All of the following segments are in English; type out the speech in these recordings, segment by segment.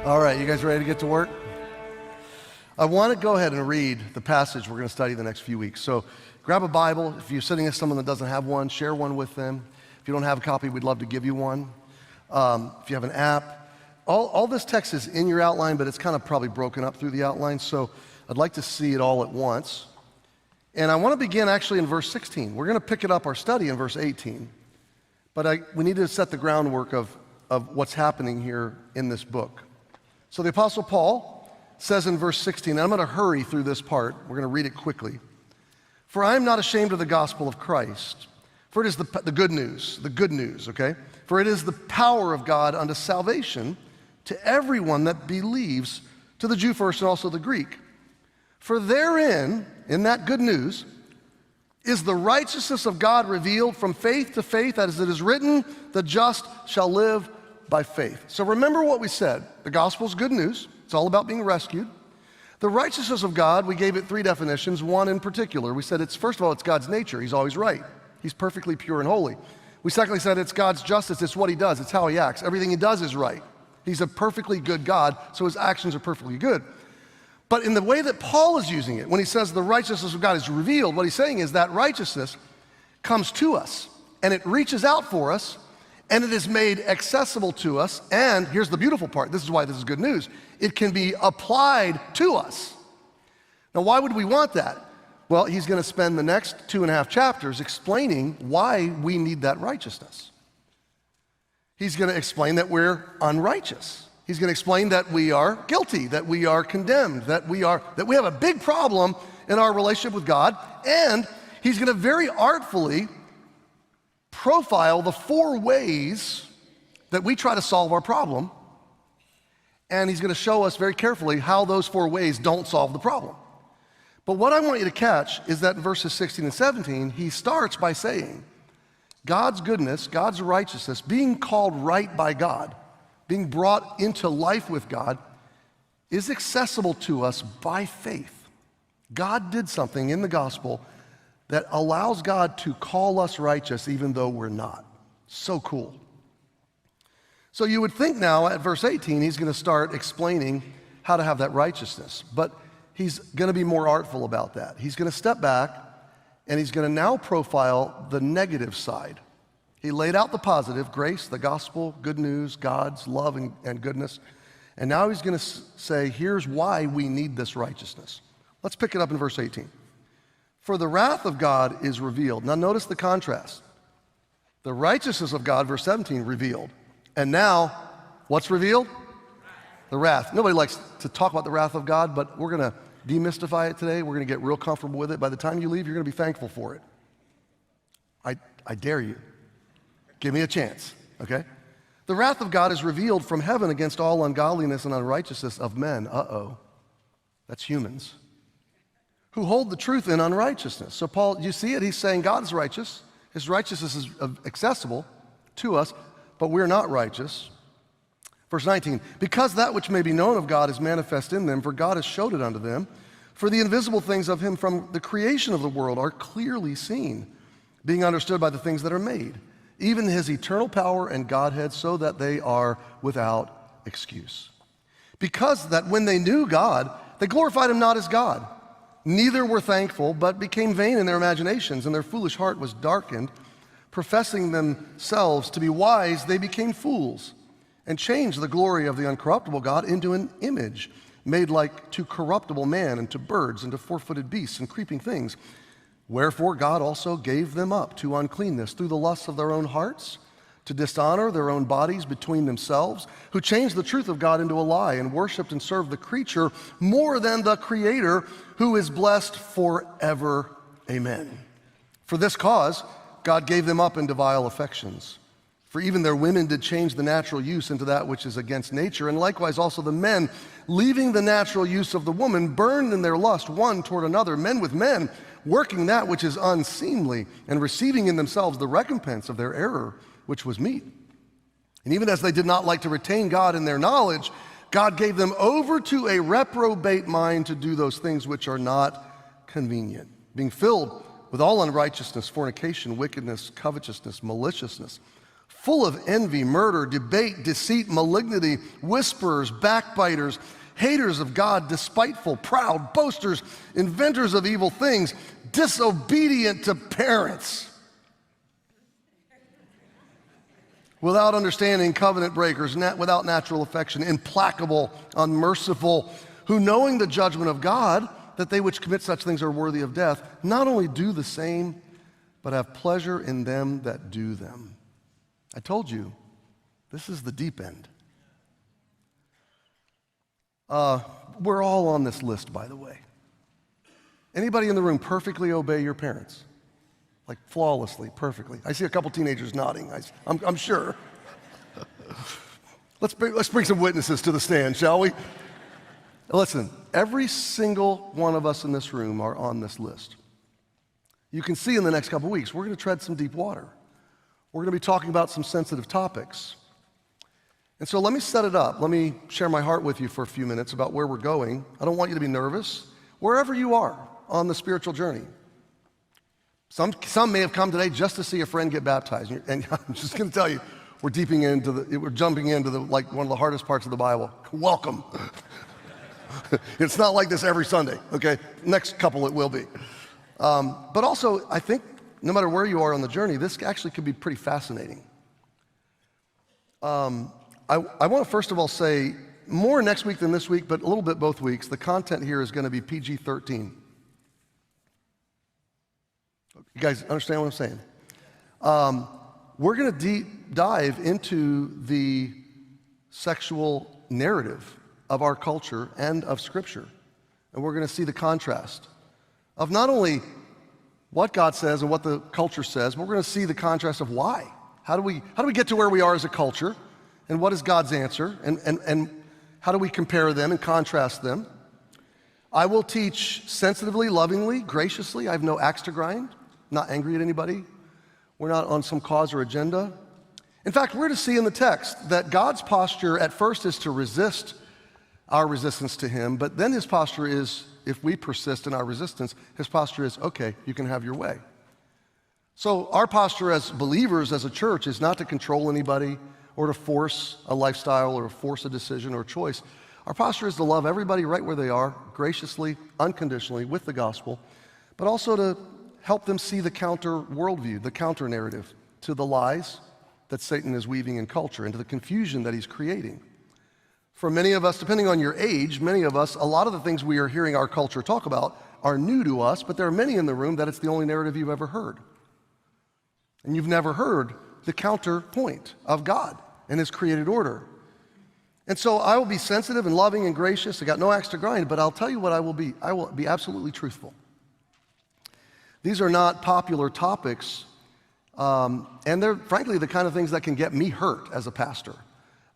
All right, you guys ready to get to work? I want to go ahead and read the passage we're going to study the next few weeks. So grab a Bible. If you're sitting next to someone that doesn't have one, share one with them. If you don't have a copy, we'd love to give you one. If you have an app, all this text is in your outline, but it's kind of probably broken up through the outline. So I'd like to see it all at once. And I want to begin actually in verse 16. We're going to pick it up our study in verse 18. But we need to set the groundwork of what's happening here in this book. So the Apostle Paul says in verse 16, and I'm going to hurry through this part. We're going to read it quickly. For I am not ashamed of the gospel of Christ, for it is the good news, okay? For it is the power of God unto salvation to everyone that believes, to the Jew first and also the Greek. For therein, in that good news, is the righteousness of God revealed from faith to faith, as it is written, the just shall live by faith. So remember what we said. The gospel's good news. It's all about being rescued. The righteousness of God, we gave it three definitions, one in particular. We said first of all, it's God's nature. He's always right. He's perfectly pure and holy. We secondly said it's God's justice. It's what he does. It's how he acts. Everything he does is right. He's a perfectly good God, so his actions are perfectly good. But in the way that Paul is using it, when he says the righteousness of God is revealed, what he's saying is that righteousness comes to us, and it reaches out for us, and it is made accessible to us, and here's the beautiful part, this is why this is good news, it can be applied to us. Now, why would we want that? Well, he's going to spend the next 2.5 chapters explaining why we need that righteousness. He's going to explain that we're unrighteous. He's going to explain that we are guilty, that we are condemned, that we have a big problem in our relationship with God, and he's going to very artfully profile the 4 ways that we try to solve our problem, and he's going to show us very carefully how those 4 ways don't solve the problem. But what I want you to catch is that in verses 16 and 17, he starts by saying, God's goodness, God's righteousness, being called right by God, being brought into life with God, is accessible to us by faith. God did something in the gospel that allows God to call us righteous even though we're not. So cool. So you would think now at verse 18, he's going to start explaining how to have that righteousness. But he's going to be more artful about that. He's going to step back and he's going to now profile the negative side. He laid out the positive, grace, the gospel, good news, God's love and goodness. And now he's going to say, here's why we need this righteousness. Let's pick it up in verse 18. For the wrath of God is revealed. Now notice the contrast. The righteousness of God, verse 17, revealed. And now, what's revealed? The wrath. Nobody likes to talk about the wrath of God, but we're going to demystify it today. We're going to get real comfortable with it. By the time you leave, you're going to be thankful for it. I dare you. Give me a chance, okay? The wrath of God is revealed from heaven against all ungodliness and unrighteousness of men. That's humans. Who hold the truth in unrighteousness. So Paul, you see it? He's saying God is righteous. His righteousness is accessible to us, but we're not righteous. Verse 19, because that which may be known of God is manifest in them, for God has showed it unto them. For the invisible things of him from the creation of the world are clearly seen, being understood by the things that are made, even his eternal power and Godhead, so that they are without excuse. Because that when they knew God, they glorified him not as God, neither were thankful, but became vain in their imaginations, and their foolish heart was darkened. Professing themselves to be wise, they became fools, and changed the glory of the uncorruptible God into an image made like to corruptible man, and to birds, and to 4-footed beasts, and creeping things. Wherefore God also gave them up to uncleanness through the lusts of their own hearts, to dishonor their own bodies between themselves, who changed the truth of God into a lie, and worshiped and served the creature more than the Creator, who is blessed forever. Amen. For this cause God gave them up into vile affections. For even their women did change the natural use into that which is against nature, and likewise also the men, leaving the natural use of the woman, burned in their lust one toward another, men with men, working that which is unseemly, and receiving in themselves the recompense of their error, which was meet. And even as they did not like to retain God in their knowledge, God gave them over to a reprobate mind to do those things which are not convenient, being filled with all unrighteousness, fornication, wickedness, covetousness, maliciousness. full of envy, murder, debate, deceit, malignity, whisperers, backbiters, haters of God, despiteful, proud, boasters, inventors of evil things, disobedient to parents, without understanding, covenant breakers, without natural affection, implacable, unmerciful, who knowing the judgment of God, that they which commit such things are worthy of death, not only do the same, but have pleasure in them that do them. I told you, this is the deep end. We're all on this list, by the way. Anybody in the room perfectly obey your parents? Like flawlessly, perfectly. I see a couple teenagers nodding. I'm sure. Let's bring some witnesses to the stand, shall we? Listen, every single one of us in this room are on this list. You can see in the next couple weeks, we're going to tread some deep water. We're going to be talking about some sensitive topics. And so let me set it up. Let me share my heart with you for a few minutes about where we're going. I don't want you to be nervous. Wherever you are on the spiritual journey. Some may have come today just to see a friend get baptized. And I'm just going to tell you, we're jumping into like one of the hardest parts of the Bible. Welcome. It's not like this every Sunday, okay? Next couple it will be. But also, I think no matter where you are on the journey, this actually could be pretty fascinating. I want to first of all say, more next week than this week, but a little bit both weeks, the content here is going to be PG-13. You guys understand what I'm saying? We're going to deep dive into the sexual narrative of our culture and of Scripture. And we're going to see the contrast of not only what God says and what the culture says, but we're going to see the contrast of why. How do we get to where we are as a culture? And what is God's answer? And how do we compare them and contrast them? I will teach sensitively, lovingly, graciously. I have no axe to grind. I'm not angry at anybody. We're not on some cause or agenda. In fact, we're to see in the text that God's posture at first is to resist our resistance to him, but then his posture is, if we persist in our resistance, his posture is, okay, you can have your way. So our posture as believers, as a church, is not to control anybody or to force a lifestyle or force a decision or choice. Our posture is to love everybody right where they are, graciously, unconditionally, with the gospel, but also to help them see the counter worldview, the counter narrative to the lies that Satan is weaving in culture and to the confusion that he's creating. For many of us, depending on your age, many of us, a lot of the things we are hearing our culture talk about are new to us, but there are many in the room that it's the only narrative you've ever heard. And you've never heard the counterpoint of God and his created order. And so I will be sensitive and loving and gracious. I got no axe to grind, but I'll tell you what I will be. I will be absolutely truthful. These are not popular topics, and they're frankly the kind of things that can get me hurt as a pastor.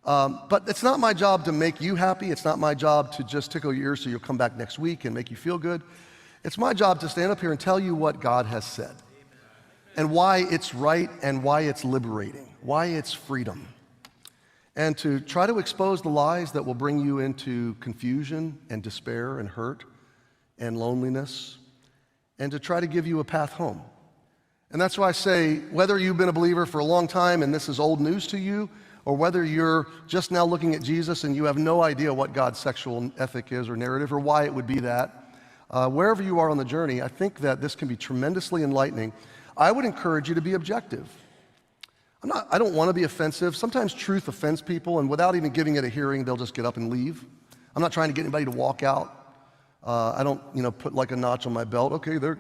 But it's not my job to make you happy. It's not my job to just tickle your ears so you'll come back next week and make you feel good. It's my job to stand up here and tell you what God has said and why it's right and why it's liberating, why it's freedom, and to try to expose the lies that will bring you into confusion and despair and hurt and loneliness, and to try to give you a path home. And that's why I say, whether you've been a believer for a long time and this is old news to you, or whether you're just now looking at Jesus and you have no idea what God's sexual ethic is or narrative or why it would be that, wherever you are on the journey, I think that this can be tremendously enlightening. I would encourage you to be objective. I don't want to be offensive. Sometimes truth offends people, and without even giving it a hearing, they'll just get up and leave. I'm not trying to get anybody to walk out. I don't, put like a notch on my belt. Okay, they're,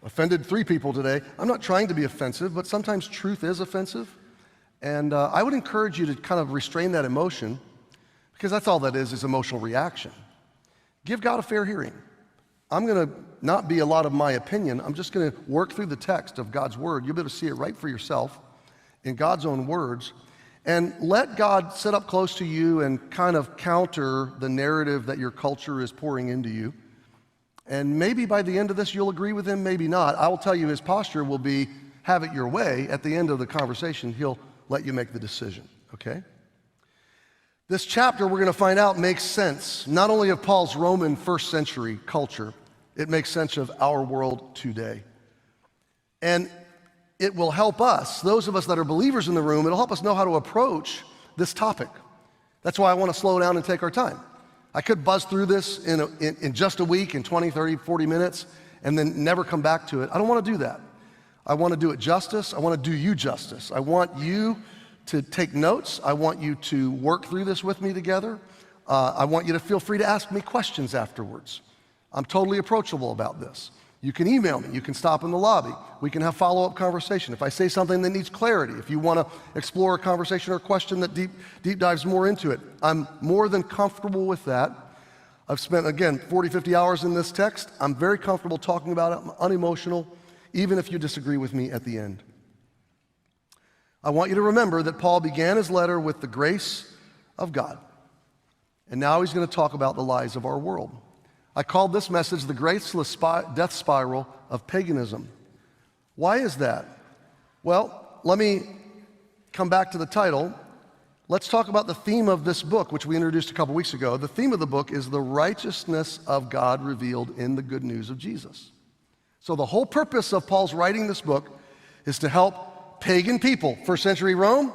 offended 3 people today. I'm not trying to be offensive, but sometimes truth is offensive. And I would encourage you to kind of restrain that emotion, because that's all that is emotional reaction. Give God a fair hearing. I'm going to not be a lot of my opinion. I'm just going to work through the text of God's word. You'll be able to see it right for yourself in God's own words. And let God sit up close to you and kind of counter the narrative that your culture is pouring into you. And maybe by the end of this, you'll agree with him, maybe not. I will tell you his posture will be, have it your way. At the end of the conversation, he'll let you make the decision, okay? This chapter, we're going to find out, makes sense not only of Paul's Roman first century culture, it makes sense of our world today. And it will help us, those of us that are believers in the room, it'll help us know how to approach this topic. That's why I want to slow down and take our time. I could buzz through this in just a week, in 20, 30, 40 minutes, and then never come back to it. I don't want to do that. I want to do it justice. I want to do you justice. I want you to take notes. I want you to work through this with me together. I want you to feel free to ask me questions afterwards. I'm totally approachable about this. You can email me. You can stop in the lobby. We can have follow-up conversation. If I say something that needs clarity, if you want to explore a conversation or a question that deep dives more into it, I'm more than comfortable with that. I've spent, again, 40, 50 hours in this text. I'm very comfortable talking about it. I'm unemotional, even if you disagree with me at the end. I want you to remember that Paul began his letter with the grace of God. And now he's going to talk about the lies of our world. I called this message the Graceless Death Spiral of Paganism. Why is that? Well, let me come back to the title. Let's talk about the theme of this book, which we introduced a couple weeks ago. The theme of the book is the righteousness of God revealed in the good news of Jesus. So the whole purpose of Paul's writing this book is to help pagan people, first century Rome,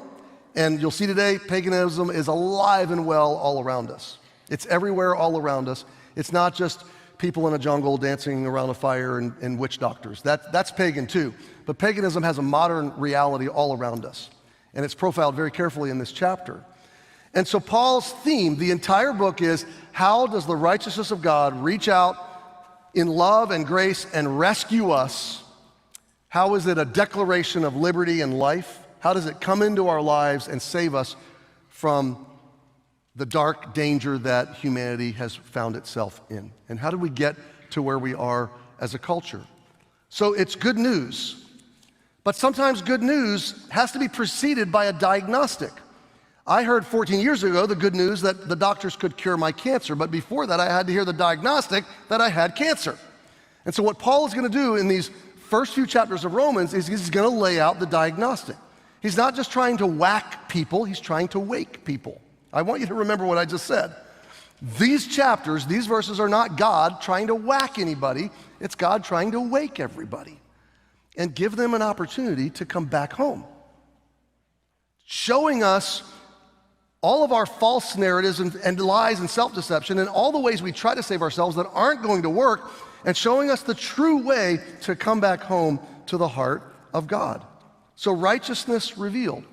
and you'll see today paganism is alive and well all around us. It's everywhere all around us. It's not just people in a jungle dancing around a fire and witch doctors. That's pagan too. But paganism has a modern reality all around us. And it's profiled very carefully in this chapter. And so Paul's theme, the entire book, is how does the righteousness of God reach out in love and grace and rescue us? How is it a declaration of liberty and life? How does it come into our lives and save us from the dark danger that humanity has found itself in? And how do we get to where we are as a culture? So it's good news, but sometimes good news has to be preceded by a diagnostic. I heard 14 years ago the good news that the doctors could cure my cancer, but before that I had to hear the diagnostic that I had cancer. And so what Paul is going to do in these first few chapters of Romans is he's going to lay out the diagnostic. He's not just trying to whack people, he's trying to wake people. I want you to remember what I just said. These chapters, these verses are not God trying to whack anybody. It's God trying to wake everybody and give them an opportunity to come back home. Showing us all of our false narratives and lies and self-deception and all the ways we try to save ourselves that aren't going to work, and showing us the true way to come back home to the heart of God. So righteousness revealed.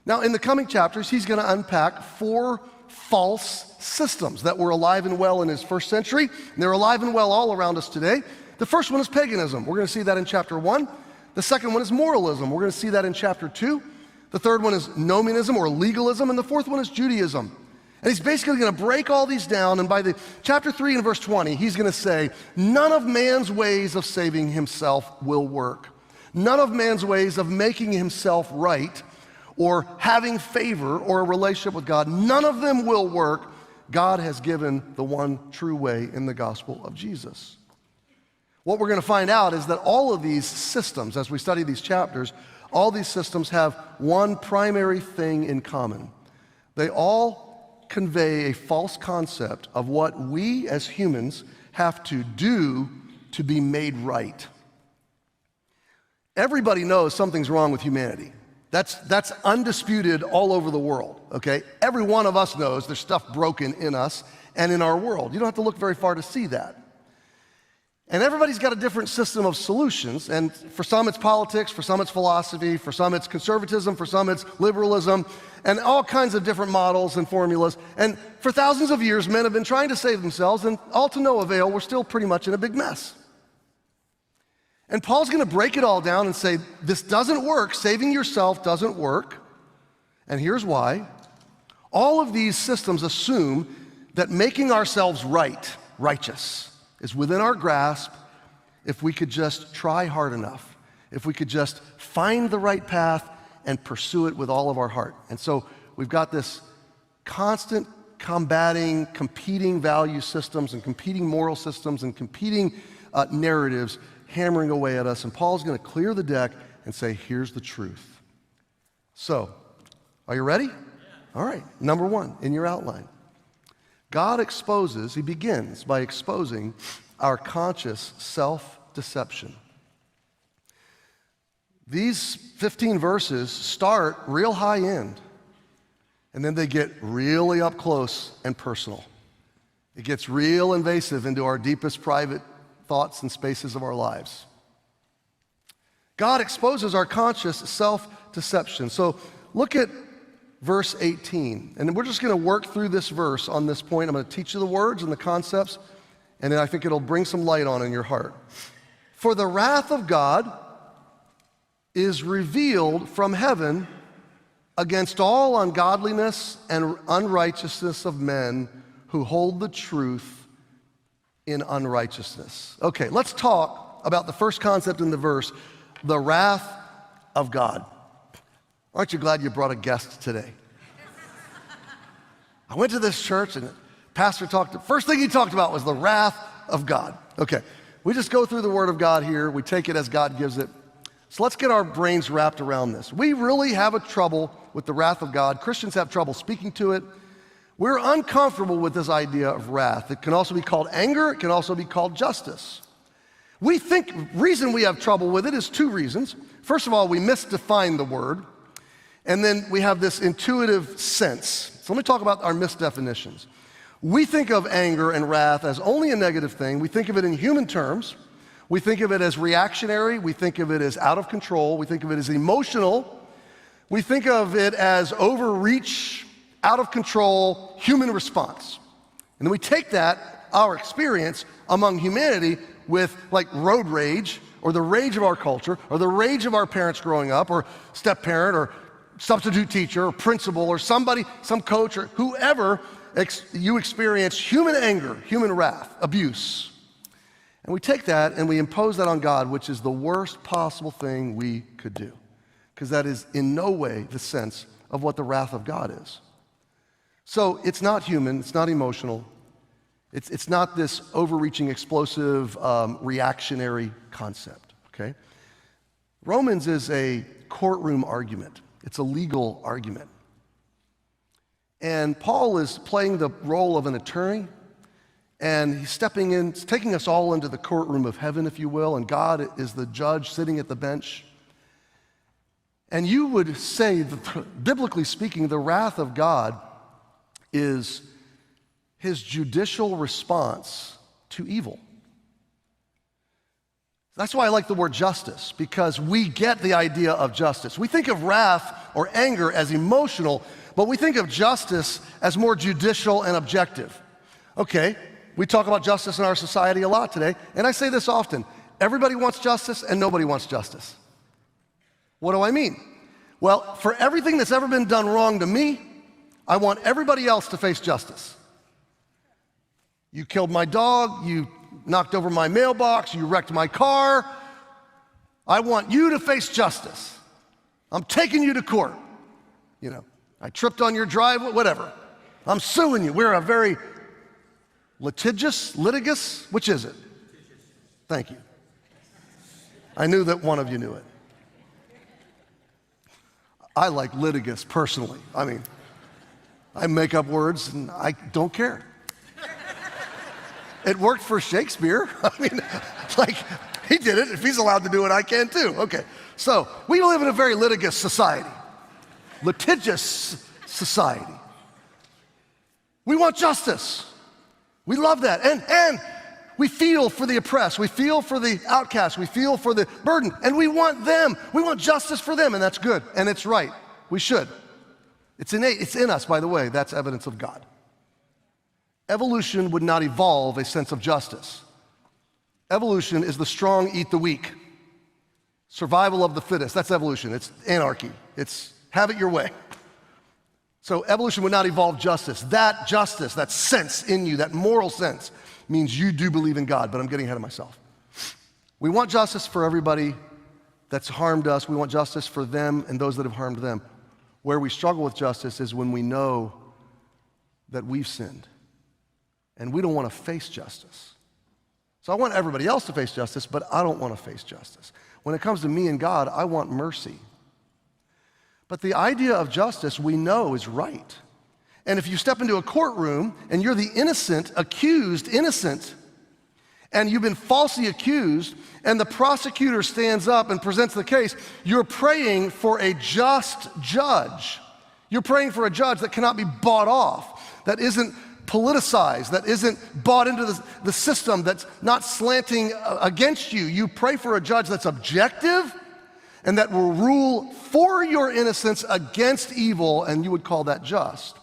Now, in the coming chapters, he's going to unpack 4 false systems that were alive and well in his first century, and they're alive and well all around us today. The first one is paganism. We're going to see that in chapter 1. The second one is moralism. We're going to see that in chapter 2. The third one is nomianism or legalism, and the fourth one is Judaism. And he's basically going to break all these down, and by the chapter 3 and verse 20, he's going to say, none of man's ways of saving himself will work. None of man's ways of making himself right or having favor or a relationship with God, none of them will work. God has given the one true way in the gospel of Jesus. What we're going to find out is that all of these systems, as we study these chapters, all these systems have one primary thing in common. They all convey a false concept of what we as humans have to do to be made right. Everybody knows something's wrong with humanity. That's undisputed all over the world, okay? Every one of us knows there's stuff broken in us and in our world. You don't have to look very far to see that. And everybody's got a different system of solutions, and for some it's politics, for some it's philosophy, for some it's conservatism, for some it's liberalism, and all kinds of different models and formulas. And for thousands of years, men have been trying to save themselves, and all to no avail. We're still pretty much in a big mess. And Paul's going to break it all down and say, this doesn't work. Saving yourself doesn't work. And here's why. All of these systems assume that making ourselves right, righteous, is within our grasp if we could just try hard enough, if we could just find the right path and pursue it with all of our heart. And so we've got this constant combating, competing value systems and competing moral systems and competing narratives hammering away at us, and Paul's going to clear the deck and say, here's the truth. So, are you ready? Yeah. All right, number 1 in your outline. God exposes, he begins by exposing our conscious self-deception. These 15 verses start real high end, and then they get really up close and personal. It gets real invasive into our deepest private thoughts and spaces of our lives. God exposes our conscious self-deception. So look at verse 18, and we're just going to work through this verse on this point. I'm going to teach you the words and the concepts, and then I think it'll bring some light on in your heart. For the wrath of God is revealed from heaven against all ungodliness and unrighteousness of men who hold the truth in unrighteousness. Okay, let's talk about the first concept in the verse, the wrath of God. Aren't you glad you brought a guest today? I went to this church and the pastor first thing he talked about was the wrath of God. Okay, we just go through the Word of God here. We take it as God gives it. So let's get our brains wrapped around this. We really have a trouble with the wrath of God. Christians have trouble speaking to it. We're uncomfortable with this idea of wrath. It can also be called anger. It can also be called justice. We think reason we have trouble with it is two reasons. First of all, we misdefine the word. And then we have this intuitive sense. So let me talk about our misdefinitions. We think of anger and wrath as only a negative thing. We think of it in human terms. We think of it as reactionary. We think of it as out of control. We think of it as emotional. We think of it as overreach, out of control, human response. And then we take that, our experience among humanity, with like road rage, or the rage of our culture, or the rage of our parents growing up, or step-parent, or substitute teacher, or principal, or somebody, some coach, or whoever you experience human anger, human wrath, abuse. And we take that and we impose that on God, which is the worst possible thing we could do, because that is in no way the sense of what the wrath of God is. So it's not human, it's not emotional, it's not this overreaching, explosive, reactionary concept, okay? Romans is a courtroom argument. It's a legal argument. And Paul is playing the role of an attorney, and he's stepping in, taking us all into the courtroom of heaven, if you will, and God is the judge sitting at the bench. And you would say, that, biblically speaking, the wrath of God is his judicial response to evil. That's why I like the word justice, because we get the idea of justice. We think of wrath or anger as emotional, but we think of justice as more judicial and objective. Okay, we talk about justice in our society a lot today, and I say this often. Everybody wants justice and nobody wants justice. What do I mean? Well, for everything that's ever been done wrong to me, I want everybody else to face justice. You killed my dog, you knocked over my mailbox, you wrecked my car. I want you to face justice. I'm taking you to court. You know, I tripped on your driveway, whatever. I'm suing you. We're a very litigious, which is it? Thank you. I knew that one of you knew it. I like litigious personally. I mean, I make up words and I don't care. It worked for Shakespeare. I mean, like, he did it. If he's allowed to do it, I can too. Okay, so we live in a very litigious society. Litigious society. We want justice. We love that. And we feel for the oppressed. We feel for the outcast. We feel for the burden. And we want them. We want justice for them, and that's good. And it's right. We should. It's innate. It's in us, by the way. That's evidence of God. Evolution would not evolve a sense of justice. Evolution is the strong eat the weak. Survival of the fittest. That's evolution. It's anarchy. It's have it your way. So evolution would not evolve justice. That justice, that sense in you, that moral sense, means you do believe in God, but I'm getting ahead of myself. We want justice for everybody that's harmed us. We want justice for them and those that have harmed them. Where we struggle with justice is when we know that we've sinned. And we don't want to face justice. So I want everybody else to face justice, but I don't want to face justice. When it comes to me and God, I want mercy. But the idea of justice we know is right. And if you step into a courtroom and you're the innocent, accused innocent, and you've been falsely accused, and the prosecutor stands up and presents the case, you're praying for a just judge. You're praying for a judge that cannot be bought off, that isn't politicized, that isn't bought into the system, that's not slanting against you. You pray for a judge that's objective and that will rule for your innocence against evil, and you would call that just.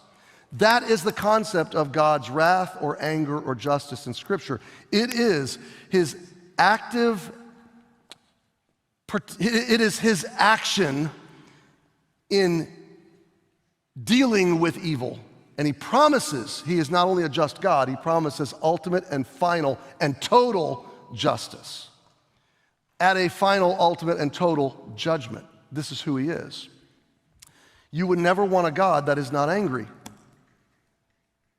That is the concept of God's wrath or anger or justice in Scripture. It is his active, it is his action in dealing with evil. And he promises, he is not only a just God, he promises ultimate and final and total justice at a final, ultimate, and total judgment. This is who he is. You would never want a God that is not angry.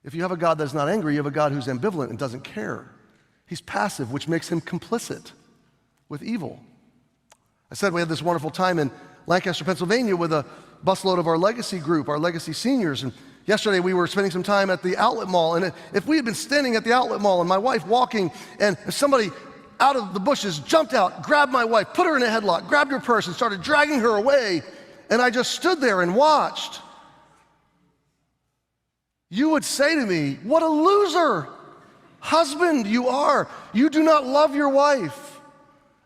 If you have a God that's not angry, you have a God who's ambivalent and doesn't care. He's passive, which makes him complicit with evil. I said we had this wonderful time in Lancaster, Pennsylvania with a busload of our legacy group, our legacy seniors, and yesterday we were spending some time at the outlet mall, and if we had been standing at the outlet mall and my wife walking, and somebody out of the bushes jumped out, grabbed my wife, put her in a headlock, grabbed her purse and started dragging her away, and I just stood there and watched, you would say to me, what a loser husband you are. You do not love your wife.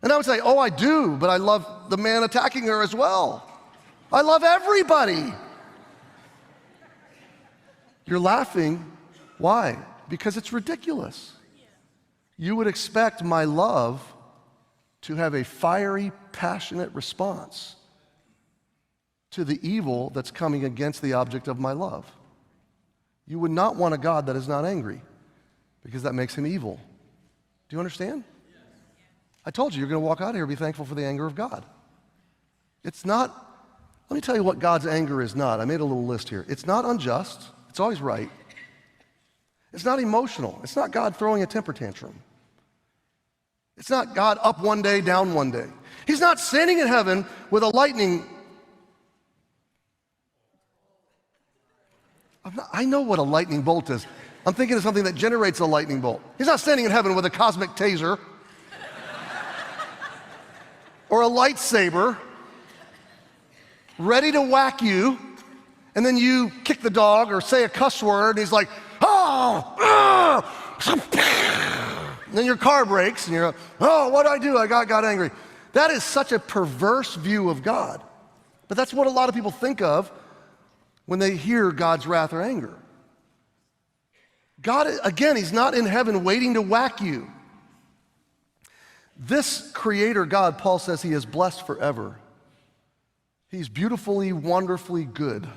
And I would say, oh, I do, but I love the man attacking her as well. I love everybody. You're laughing. Why? Because it's ridiculous. You would expect my love to have a fiery, passionate response to the evil that's coming against the object of my love. You would not want a God that is not angry, because that makes him evil. Do you understand? I told you, you're going to walk out of here and be thankful for the anger of God. It's not, let me tell you what God's anger is not. I made a little list here. It's not unjust. It's always right. It's not emotional. It's not God throwing a temper tantrum. It's not God up one day, down one day. He's not standing in heaven with a lightning. I know what a lightning bolt is. I'm thinking of something that generates a lightning bolt. He's not standing in heaven with a cosmic taser or a lightsaber ready to whack you, and then you kick the dog or say a cuss word, and he's like, oh, and then your car breaks, and you're like, oh, what did I do? I got angry. That is such a perverse view of God. But that's what a lot of people think of when they hear God's wrath or anger. God, again, he's not in heaven waiting to whack you. This creator God, Paul says, he is blessed forever. He's beautifully, wonderfully good.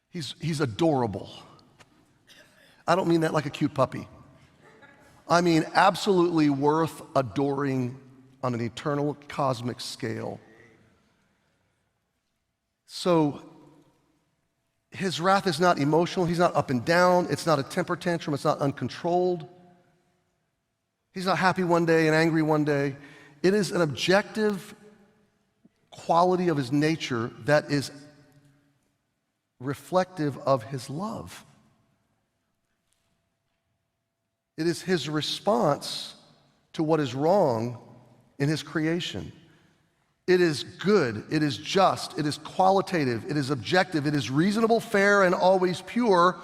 He's adorable. I don't mean that like a cute puppy. I mean absolutely worth adoring on an eternal cosmic scale. So his wrath is not emotional. He's not up and down. It's not a temper tantrum. It's not uncontrolled. He's not happy one day and angry one day. It is an objective quality of his nature that is reflective of his love. It is his response to what is wrong in his creation. It is good, it is just, it is qualitative, it is objective, it is reasonable, fair, and always pure.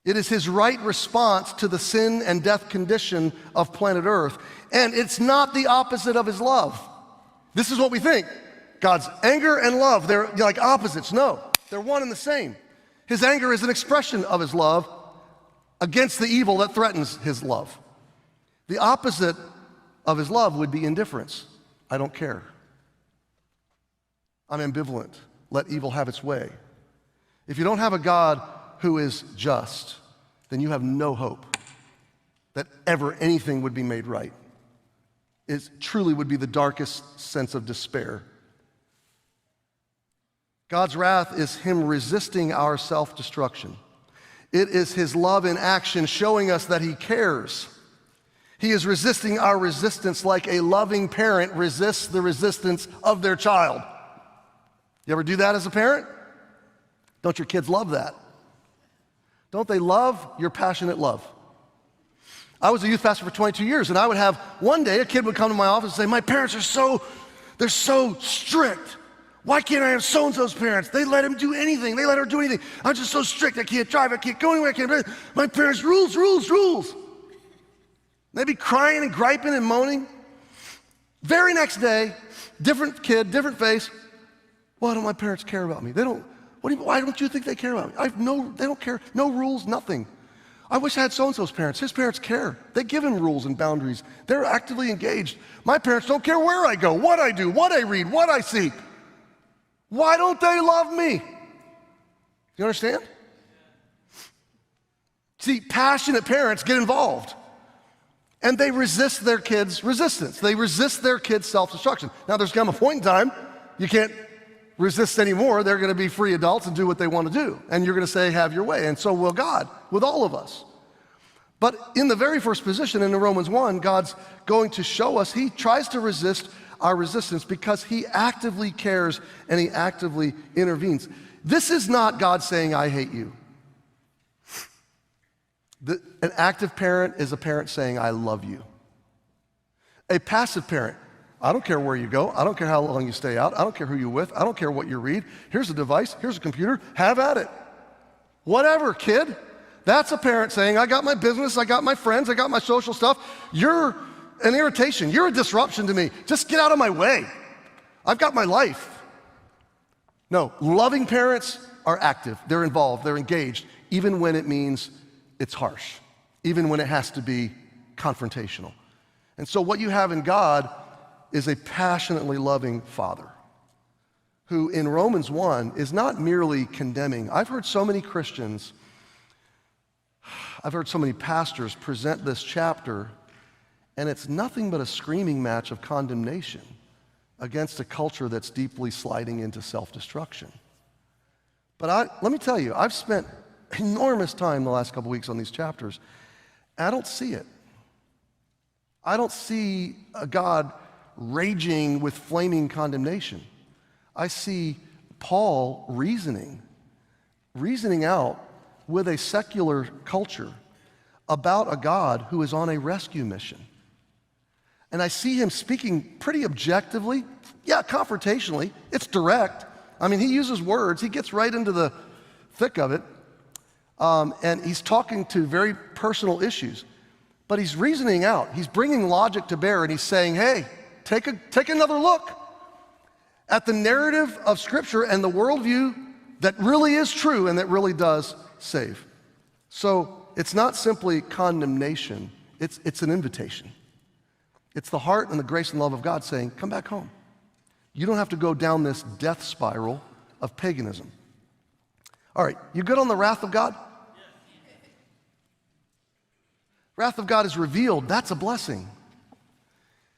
It is his right response to the sin and death condition of planet Earth. And it's not the opposite of his love. This is what we think. God's anger and love, they're like opposites. No, they're one and the same. His anger is an expression of his love against the evil that threatens his love. The opposite of his love would be indifference. I don't care. I'm ambivalent. Let evil have its way. If you don't have a God who is just, then you have no hope that ever anything would be made right. It truly would be the darkest sense of despair. God's wrath is him resisting our self-destruction. It is his love in action showing us that he cares. He is resisting our resistance like a loving parent resists the resistance of their child. You ever do that as a parent? Don't your kids love that? Don't they love your passionate love? I was a youth pastor for 22 years, and I would have, one day a kid would come to my office and say, my parents are they're so strict. Why can't I have so-and-so's parents? They let him do anything. They let her do anything. I'm just so strict. I can't drive. I can't go anywhere. I can't. My parents, rules, rules, rules. They'd be crying and griping and moaning. Very next day, different kid, different face. Why don't my parents care about me? Why don't you think they care about me? They don't care. No rules, nothing. I wish I had so-and-so's parents. His parents care. They give him rules and boundaries. They're actively engaged. My parents don't care where I go, what I do, what I read, what I see. Why don't they love me? You understand? See, passionate parents get involved, and they resist their kids' resistance. They resist their kids' self-destruction. Now, there's come a point in time you can't resist anymore. They're going to be free adults and do what they want to do, and you're going to say, have your way, and so will God with all of us. But in the very first position in Romans 1, God's going to show us he tries to resist our resistance because he actively cares and he actively intervenes. This is not God saying, I hate you. An active parent is a parent saying, I love you. A passive parent, I don't care where you go. I don't care how long you stay out. I don't care who you're with. I don't care what you read. Here's a device. Here's a computer. Have at it. Whatever, kid. That's a parent saying, I got my business. I got my friends. I got my social stuff. You're an irritation. You're a disruption to me. Just get out of my way. I've got my life. No, loving parents are active. They're involved. They're engaged, even when it means it's harsh, even when it has to be confrontational. And so what you have in God is a passionately loving Father who in Romans 1 is not merely condemning. I've heard so many Christians, I've heard so many pastors present this chapter, and it's nothing but a screaming match of condemnation against a culture that's deeply sliding into self-destruction. But let me tell you, I've spent enormous time the last couple weeks on these chapters. I don't see it. I don't see a God raging with flaming condemnation. I see Paul reasoning out with a secular culture about a God who is on a rescue mission. And I see him speaking pretty objectively, confrontationally. It's direct. I mean, he uses words. He gets right into the thick of it. And he's talking to very personal issues. But he's reasoning out. He's bringing logic to bear, and he's saying, hey, take another look at the narrative of Scripture and the worldview that really is true and that really does save. So it's not simply condemnation. It's an invitation. It's the heart and the grace and love of God saying, come back home. You don't have to go down this death spiral of paganism. All right, you good on the wrath of God? Wrath of God is revealed. That's a blessing.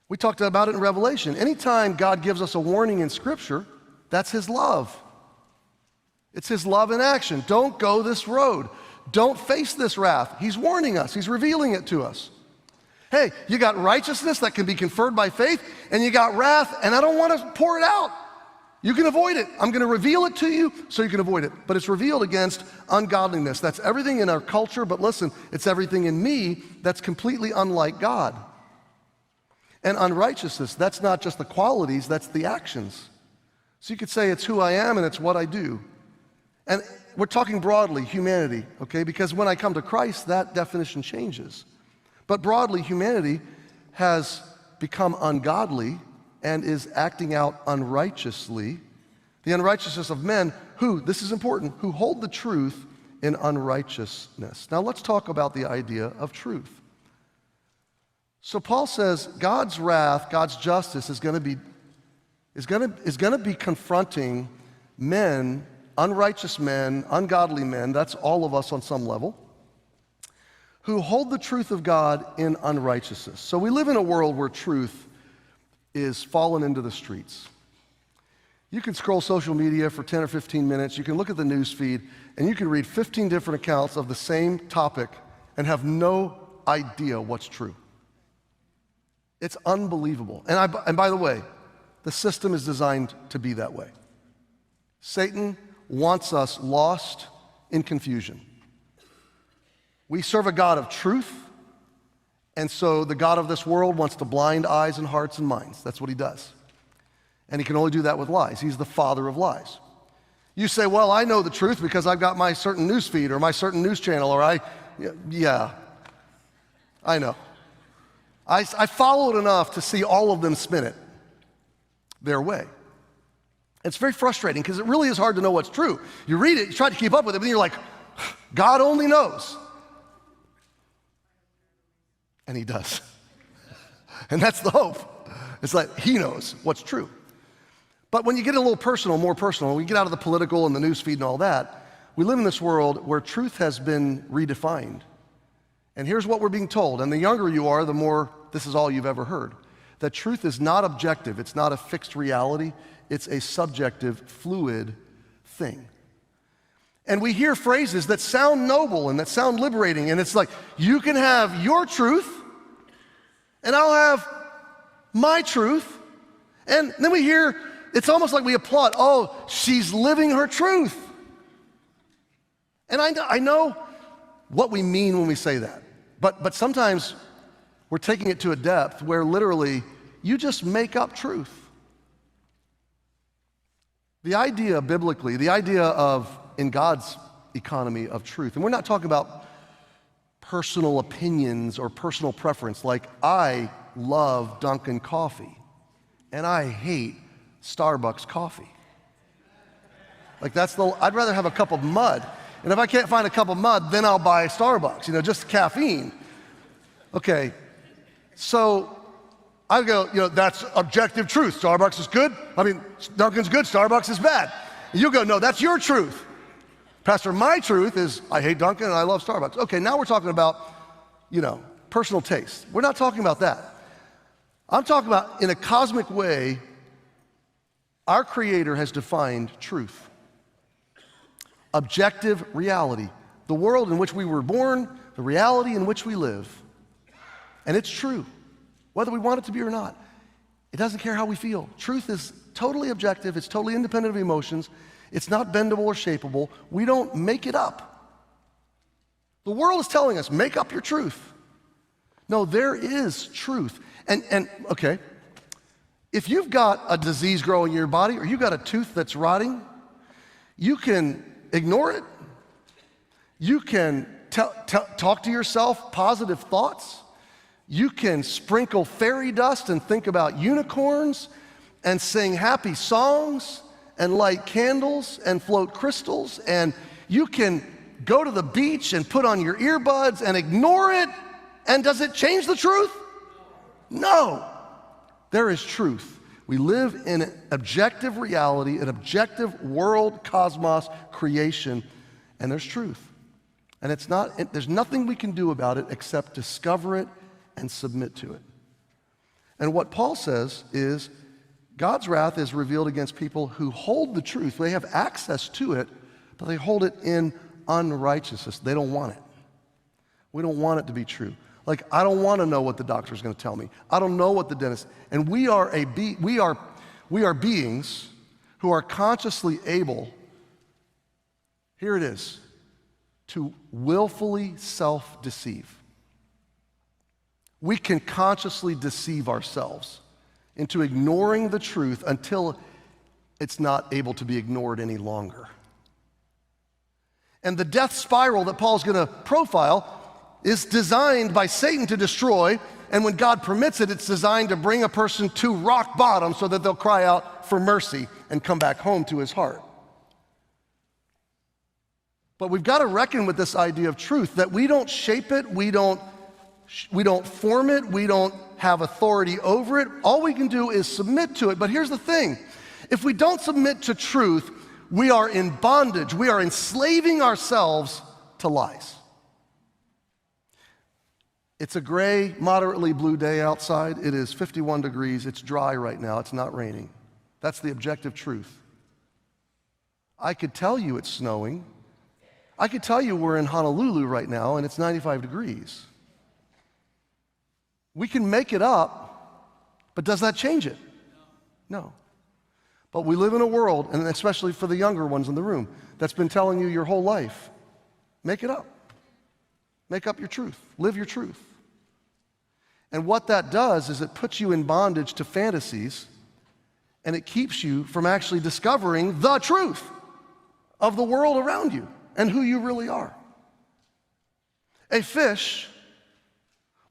We talked about it in Revelation. Anytime God gives us a warning in Scripture, that's his love. It's his love in action. Don't go this road. Don't face this wrath. He's warning us. He's revealing it to us. Hey, you got righteousness that can be conferred by faith, and you got wrath, and I don't want to pour it out. You can avoid it. I'm going to reveal it to you so you can avoid it. But it's revealed against ungodliness. That's everything in our culture, but listen, it's everything in me that's completely unlike God. And unrighteousness, that's not just the qualities, that's the actions. So you could say it's who I am and it's what I do. And we're talking broadly, humanity, okay? Because when I come to Christ, that definition changes. But broadly, humanity has become ungodly and is acting out unrighteously. The unrighteousness of men who, this is important, who hold the truth in unrighteousness. Now let's talk about the idea of truth. So Paul says God's wrath, God's justice is going to be confronting men, unrighteous men, ungodly men, that's all of us on some level, who hold the truth of God in unrighteousness. So we live in a world where truth is fallen into the streets. You can scroll social media for 10 or 15 minutes, you can look at the news feed, and you can read 15 different accounts of the same topic and have no idea what's true. It's unbelievable. And by the way, the system is designed to be that way. Satan wants us lost in confusion. We serve a God of truth, And so the God of this world wants to blind eyes and hearts and minds. That's what he does. And he can only do that with lies. He's the father of lies. You say, well, I know the truth because I've got my certain news feed or my certain news channel, or yeah, I know. I follow it enough to see all of them spin it their way. It's very frustrating because it really is hard to know what's true. You read it, you try to keep up with it, but then you're like, God only knows. And he does. And that's the hope. It's like he knows what's true. But when you get a little personal, more personal, we get out of the political and the news feed and all that, we live in this world where truth has been redefined. And here's what we're being told, and the younger you are, the more this is all you've ever heard, that truth is not objective, it's not a fixed reality, it's a subjective, fluid thing. And we hear phrases that sound noble and that sound liberating, and it's like, you can have your truth, and I'll have my truth. And then we hear, it's almost like we applaud, oh, she's living her truth. And I know what we mean when we say that, but sometimes we're taking it to a depth where literally you just make up truth. The idea biblically, the idea of, in God's economy of truth, and we're not talking about personal opinions or personal preference, like I love Dunkin' coffee and I hate Starbucks coffee. Like I'd rather have a cup of mud. And if I can't find a cup of mud, then I'll buy Starbucks, just caffeine. Okay, so I go, that's objective truth. Starbucks is good. Dunkin's good, Starbucks is bad. And you go, no, that's your truth. Pastor, my truth is I hate Dunkin' and I love Starbucks. Okay, now we're talking about, personal taste. We're not talking about that. I'm talking about, in a cosmic way, our Creator has defined truth. Objective reality. The world in which we were born, the reality in which we live. And it's true, whether we want it to be or not. It doesn't care how we feel. Truth is totally objective. It's totally independent of emotions. It's not bendable or shapeable. We don't make it up. The world is telling us, make up your truth. No, there is truth. And okay, if you've got a disease growing in your body or you've got a tooth that's rotting, you can ignore it. You can talk to yourself positive thoughts. You can sprinkle fairy dust and think about unicorns and sing happy songs and light candles and float crystals. And you can go to the beach and put on your earbuds and ignore it. And does it change the truth? No. There is truth. We live in an objective reality, an objective world, cosmos, creation, and there's truth. And there's nothing we can do about it except discover it and submit to it. And what Paul says is God's wrath is revealed against people who hold the truth. They have access to it, but they hold it in unrighteousness. They don't want it. We don't want it to be true. Like, I don't want to know what the doctor's going to tell me. I don't know what the dentist. And we are beings who are consciously able, here it is, to willfully self-deceive. We can consciously deceive ourselves into ignoring the truth until it's not able to be ignored any longer. And the death spiral that Paul's going to profile is designed by Satan to destroy, and when God permits it, it's designed to bring a person to rock bottom so that they'll cry out for mercy and come back home to his heart. But we've got to reckon with this idea of truth, that we don't shape it, we don't form it, we don't have authority over it. All we can do is submit to it. But here's the thing. If we don't submit to truth, we are in bondage. We are enslaving ourselves to lies. It's a gray, moderately blue day outside. It is 51 degrees. It's dry right now. It's not raining. That's the objective truth. I could tell you it's snowing. I could tell you we're in Honolulu right now and it's 95 degrees. We can make it up, but does that change it? No. But we live in a world, and especially for the younger ones in the room, that's been telling you your whole life, make it up. Make up your truth. Live your truth. And what that does is it puts you in bondage to fantasies, and it keeps you from actually discovering the truth of the world around you and who you really are. A fish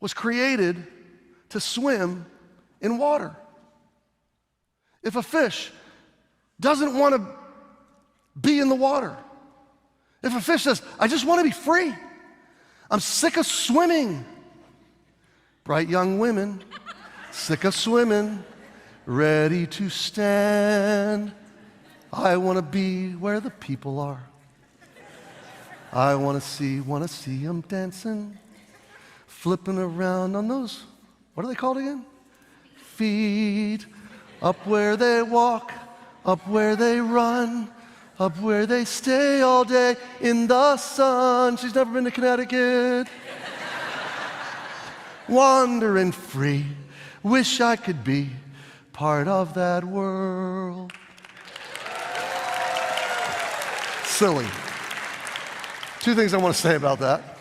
was created to swim in water. If a fish doesn't want to be in the water, if a fish says, I just want to be free, I'm sick of swimming. Bright young women, sick of swimming, ready to stand. I want to be where the people are. I want to see them dancing, flipping around on those, what are they called again? Feet, up where they walk, up where they run, up where they stay all day in the sun. She's never been to Connecticut. Wandering free, wish I could be part of that world. Silly. Two things I want to say about that.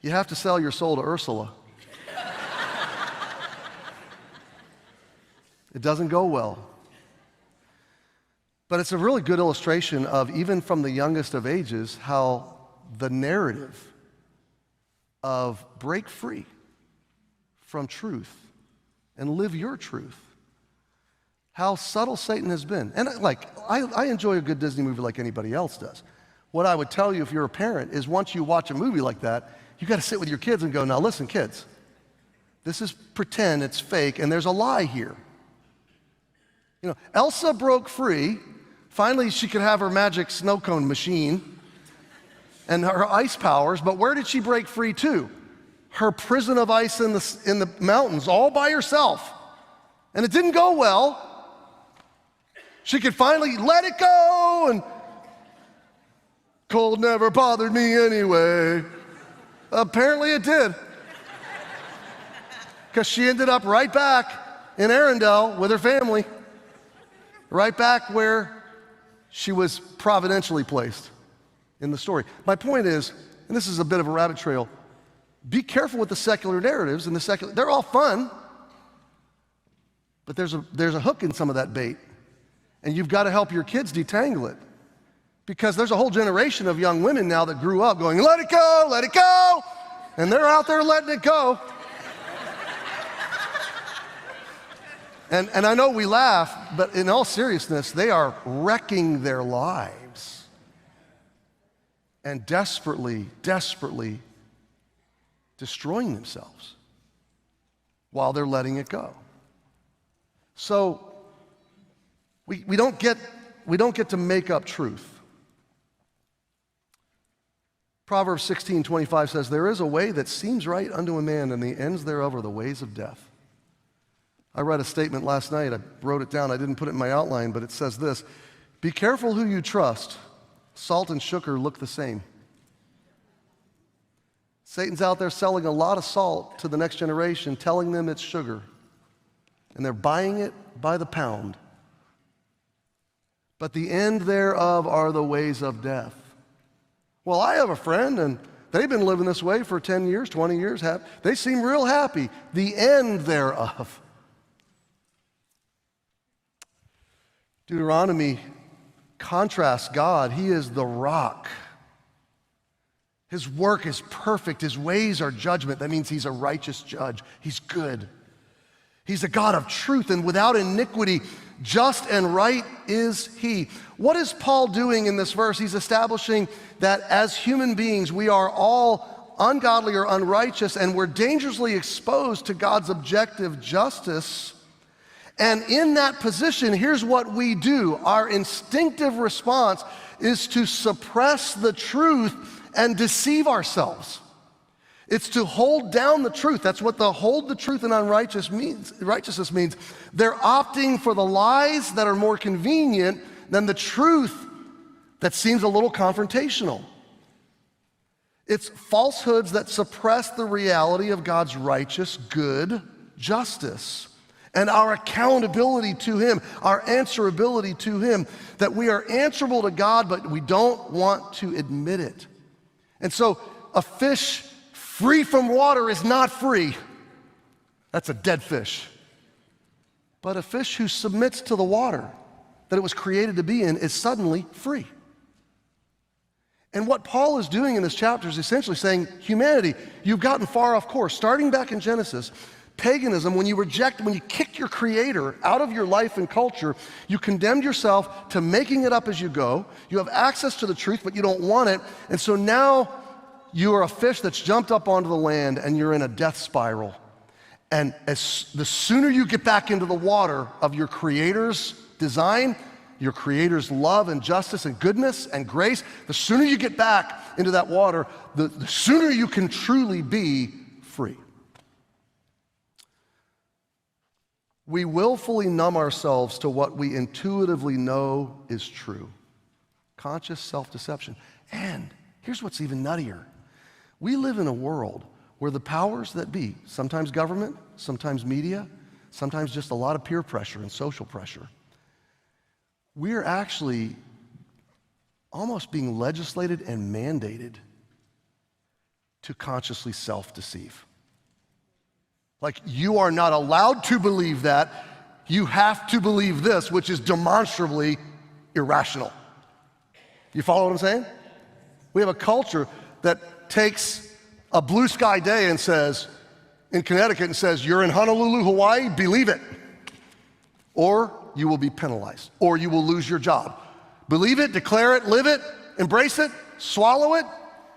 You have to sell your soul to Ursula. It doesn't go well. But it's a really good illustration of, even from the youngest of ages, how the narrative of break free from truth and live your truth, how subtle Satan has been. And I enjoy a good Disney movie like anybody else does. What I would tell you if you're a parent is, once you watch a movie like that, you got to sit with your kids and go, now listen, kids, this is pretend, it's fake, and there's a lie here. You know, Elsa broke free. Finally, she could have her magic snow cone machine and her ice powers, but where did she break free to? Her prison of ice in the mountains, all by herself. And it didn't go well. She could finally let it go, and cold never bothered me anyway. Apparently it did. Because she ended up right back in Arendelle with her family, right back where she was providentially placed in the story. My point is, and this is a bit of a rabbit trail, be careful with the secular narratives, and they're all fun, but there's a hook in some of that bait, and you've got to help your kids detangle it, because there's a whole generation of young women now that grew up going, let it go, and they're out there letting it go. And I know we laugh, but in all seriousness, they are wrecking their lives and desperately destroying themselves while they're letting it go. So we don't get to make up truth. Proverbs 16:25 says, there is a way that seems right unto a man, and the ends thereof are the ways of death. I read a statement last night. I wrote it down. I didn't put it in my outline, but it says this: be careful who you trust. Salt and sugar look the same. Satan's out there selling a lot of salt to the next generation, telling them it's sugar. And they're buying it by the pound. But the end thereof are the ways of death. Well, I have a friend, and they've been living this way for 10 years, 20 years. They seem real happy. The end thereof. Deuteronomy contrasts God. He is the rock. His work is perfect. His ways are judgment. That means he's a righteous judge. He's good. He's a God of truth and without iniquity. Just and right is he. What is Paul doing in this verse? He's establishing that as human beings, we are all ungodly or unrighteous, and we're dangerously exposed to God's objective justice. And in that position, here's what we do. Our instinctive response is to suppress the truth and deceive ourselves. It's to hold down the truth. That's what the hold the truth and righteousness means. They're opting for the lies that are more convenient than the truth that seems a little confrontational. It's falsehoods that suppress the reality of God's righteous, good justice and our accountability to him, our answerability to him, that we are answerable to God, but we don't want to admit it. And so a fish free from water is not free. That's a dead fish. But a fish who submits to the water that it was created to be in is suddenly free. And what Paul is doing in this chapter is essentially saying, humanity, you've gotten far off course. Starting back in Genesis, paganism, when you kick your creator out of your life and culture, you condemned yourself to making it up as you go. You have access to the truth, but you don't want it. And so now you are a fish that's jumped up onto the land and you're in a death spiral. And the sooner you get back into the water of your creator's design, your creator's love and justice and goodness and grace, the sooner you get back into that water, the sooner you can truly be free. We willfully numb ourselves to what we intuitively know is true. Conscious self-deception. And here's what's even nuttier. We live in a world where the powers that be, sometimes government, sometimes media, sometimes just a lot of peer pressure and social pressure, we're actually almost being legislated and mandated to consciously self-deceive. Like, you are not allowed to believe that. You have to believe this, which is demonstrably irrational. You follow what I'm saying? We have a culture that takes a blue sky day and says, in Connecticut, and says, you're in Honolulu, Hawaii, believe it. Or you will be penalized, or you will lose your job. Believe it, declare it, live it, embrace it, swallow it,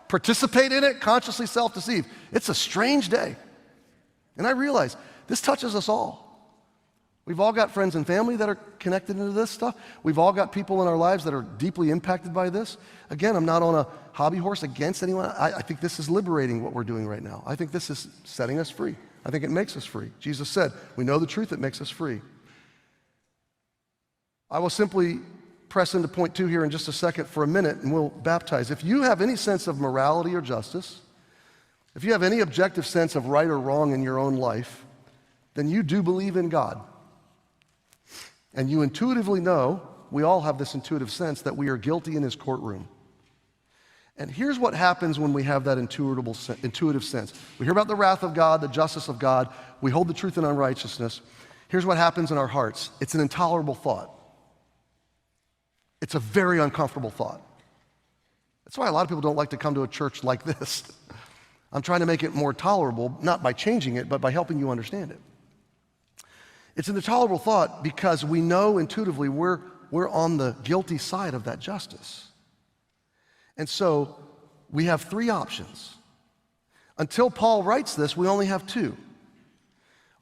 participate in it, consciously self-deceive. It's a strange day. And I realize this touches us all. We've all got friends and family that are connected into this stuff. We've all got people in our lives that are deeply impacted by this. Again, I'm not on a hobby horse against anyone. I think this is liberating what we're doing right now. I think this is setting us free. I think it makes us free. Jesus said, we know the truth, it makes us free. I will simply press into point 2 here in just a second for a minute, and we'll baptize. If you have any sense of morality or justice, if you have any objective sense of right or wrong in your own life, then you do believe in God. And you intuitively know, we all have this intuitive sense, that we are guilty in his courtroom. And here's what happens when we have that intuitive sense. We hear about the wrath of God, the justice of God. We hold the truth in unrighteousness. Here's what happens in our hearts. It's an intolerable thought. It's a very uncomfortable thought. That's why a lot of people don't like to come to a church like this. I'm trying to make it more tolerable, not by changing it, but by helping you understand it. It's an intolerable thought because we know intuitively we're on the guilty side of that justice. And so we have 3 options. Until Paul writes this, we only have 2.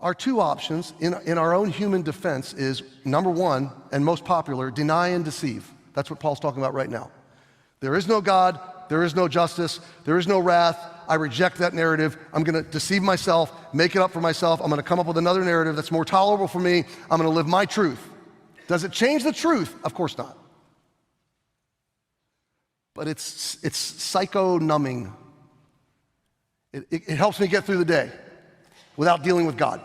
Our 2 options in our own human defense is, number 1, and most popular, deny and deceive. That's what Paul's talking about right now. There is no God, there is no justice, there is no wrath. I reject that narrative. I'm going to deceive myself, make it up for myself. I'm going to come up with another narrative that's more tolerable for me. I'm going to live my truth. Does it change the truth? Of course not. But it's psycho-numbing. It helps me get through the day without dealing with God.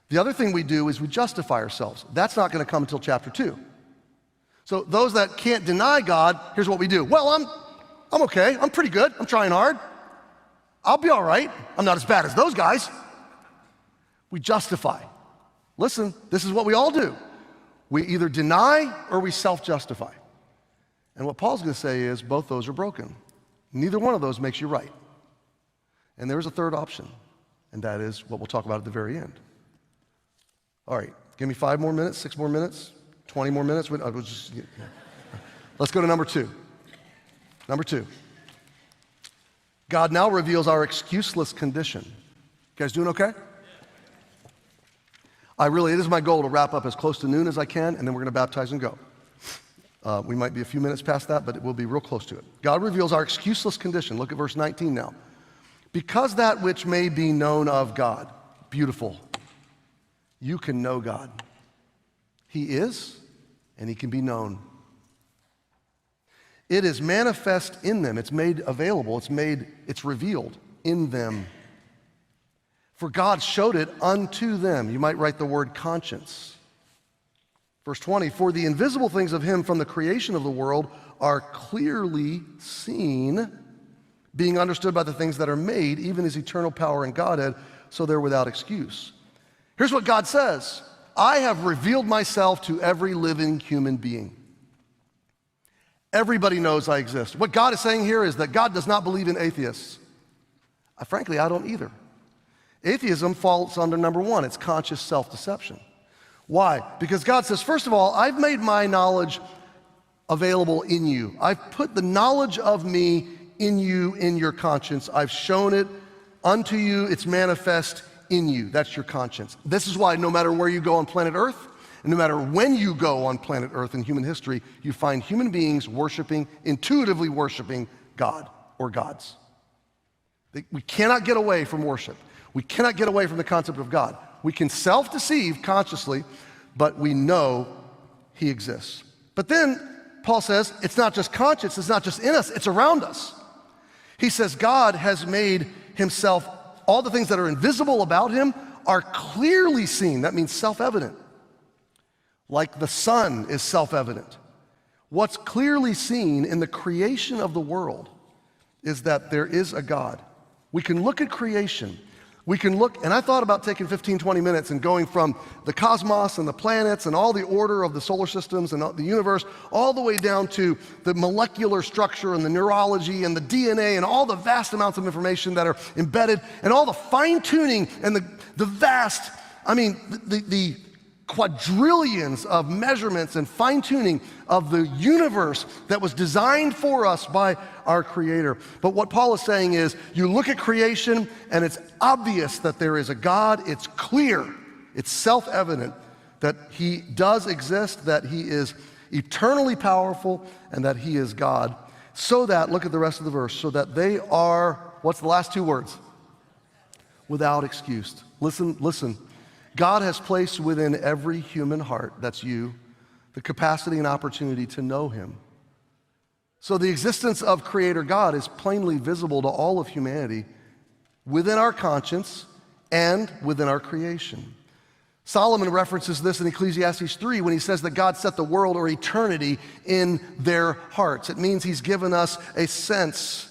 The other thing we do is we justify ourselves. That's not going to come until chapter 2. So those that can't deny God, here's what we do. Well, I'm okay. I'm pretty good. I'm trying hard. I'll be all right. I'm not as bad as those guys. We justify. Listen, this is what we all do. We either deny or we self-justify. And what Paul's going to say is both those are broken. Neither one of those makes you right. And there's a third option, and that is what we'll talk about at the very end. All right, give me 5 more minutes, 6 more minutes, 20 more minutes. Let's go to number 2. Number 2. God now reveals our excuseless condition. You guys doing okay? It is my goal to wrap up as close to noon as I can, and then we're going to baptize and go. We might be a few minutes past that, but it will be real close to it. God reveals our excuseless condition. Look at verse 19 now. Because that which may be known of God, beautiful, you can know God. He is, and he can be known. It is manifest in them. It's made available. It's revealed in them. For God showed it unto them. You might write the word conscience. Verse 20, for the invisible things of him from the creation of the world are clearly seen, being understood by the things that are made, even his eternal power and Godhead, so they're without excuse. Here's what God says: I have revealed myself to every living human being. Everybody knows I exist. What God is saying here is that God does not believe in atheists. Frankly, I don't either. Atheism falls under number one. It's conscious self-deception. Why? Because God says, first of all, I've made my knowledge available in you. I've put the knowledge of me in you, in your conscience. I've shown it unto you. It's manifest in you. That's your conscience. This is why no matter where you go on planet Earth, and no matter when you go on planet Earth in human history, you find human beings intuitively worshiping God or gods. We cannot get away from worship. We cannot get away from the concept of God. We can self-deceive consciously, but we know he exists. But then Paul says it's not just conscious, it's not just in us, it's around us. He says God has made himself, all the things that are invisible about him are clearly seen. That means self-evident. Like the sun is self-evident. What's clearly seen in the creation of the world is that there is a God. We can look at creation. We can look, and I thought about taking 15, 20 minutes and going from the cosmos and the planets and all the order of the solar systems and the universe, all the way down to the molecular structure and the neurology and the DNA and all the vast amounts of information that are embedded and all the fine-tuning and the vast, the quadrillions of measurements and fine-tuning of the universe that was designed for us by our Creator. But what Paul is saying is, you look at creation and it's obvious that there is a God. It's clear, it's self-evident that he does exist, that he is eternally powerful, and that he is God. So that, look at the rest of the verse, so that they are, what's the last two words? Without excuse. Listen. God has placed within every human heart, that's you, the capacity and opportunity to know him. So the existence of Creator God is plainly visible to all of humanity within our conscience and within our creation. Solomon references this in Ecclesiastes 3 when he says that God set the world or eternity in their hearts. It means he's given us a sense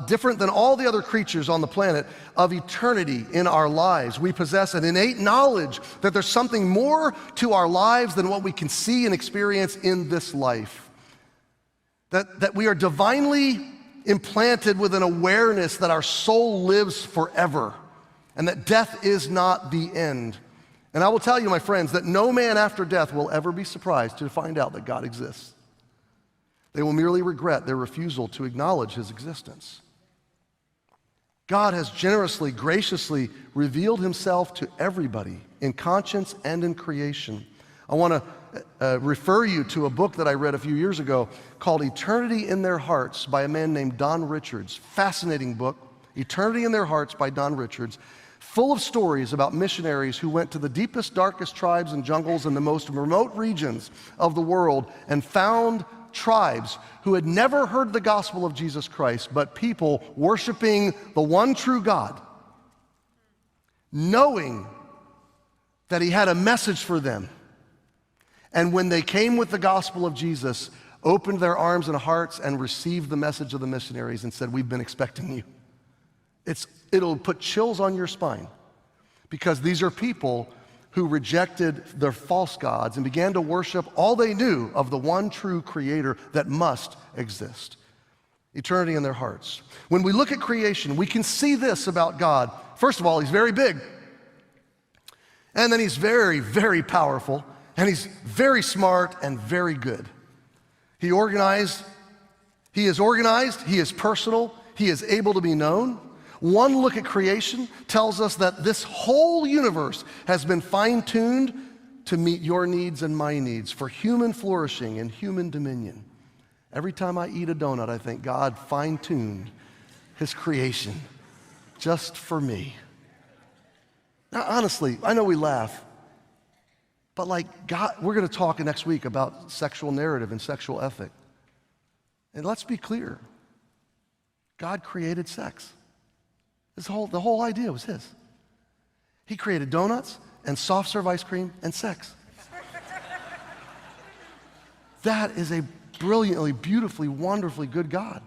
different than all the other creatures on the planet, of eternity in our lives. We possess an innate knowledge that there's something more to our lives than what we can see and experience in this life. That we are divinely implanted with an awareness that our soul lives forever and that death is not the end. And I will tell you, my friends, that no man after death will ever be surprised to find out that God exists. They will merely regret their refusal to acknowledge his existence. God has generously, graciously revealed himself to everybody in conscience and in creation. I want to refer you to a book that I read a few years ago called Eternity in Their Hearts by a man named Don Richards. Fascinating book, Eternity in Their Hearts by Don Richards, full of stories about missionaries who went to the deepest, darkest tribes and jungles in the most remote regions of the world and found tribes who had never heard the gospel of Jesus Christ, but people worshiping the one true God, knowing that he had a message for them. And when they came with the gospel of Jesus, opened their arms and hearts and received the message of the missionaries and said, "We've been expecting you." It'll put chills on your spine, because these are people who rejected their false gods and began to worship all they knew of the one true Creator that must exist. Eternity in their hearts. When we look at creation, we can see this about God. First of all, he's very big. And then he's very, very powerful. And he's very smart and very good. He is organized, he is personal, he is able to be known. One look at creation tells us that this whole universe has been fine-tuned to meet your needs and my needs for human flourishing and human dominion. Every time I eat a donut, I think God fine-tuned his creation just for me. Now, honestly, I know we laugh, but God, we're going to talk next week about sexual narrative and sexual ethic. And let's be clear. God created sex. The whole idea was his. He created donuts and soft serve ice cream and sex. That is a brilliantly, beautifully, wonderfully good God.